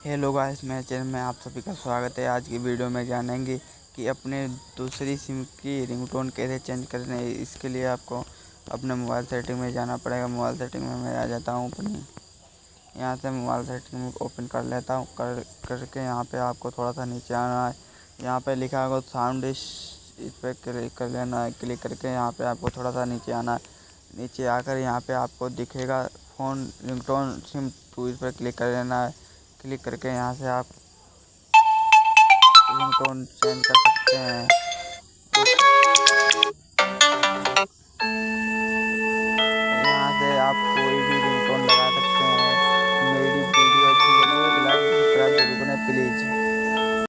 Hello guys, मेरे channel में आप सभी का स्वागत है। आज की वीडियो में जानेंगे कि अपने दूसरी सिम की रिंगटोन कैसे चेंज करना है। इसके लिए आपको अपने मोबाइल सेटिंग में जाना पड़ेगा। मोबाइल सेटिंग में मैं आ जाता हूँ अपनी, यहाँ से मोबाइल सेटिंग में ओपन कर लेता हूँ। करके यहाँ पे आपको थोड़ा सा नीचे आना है। यहाँ पे लिखा होगा साउंड इस पर क्लिक कर लेना है। क्लिक करके यहाँ पे आपको थोड़ा सा नीचे आना है। नीचे आकर यहाँ पे आपको दिखेगा फ़ोन रिंगटोन सिम 2, इस पर क्लिक कर लेना है। क्लिक करके यहाँ से आप रिंगटोन चेंज कर सकते हैं।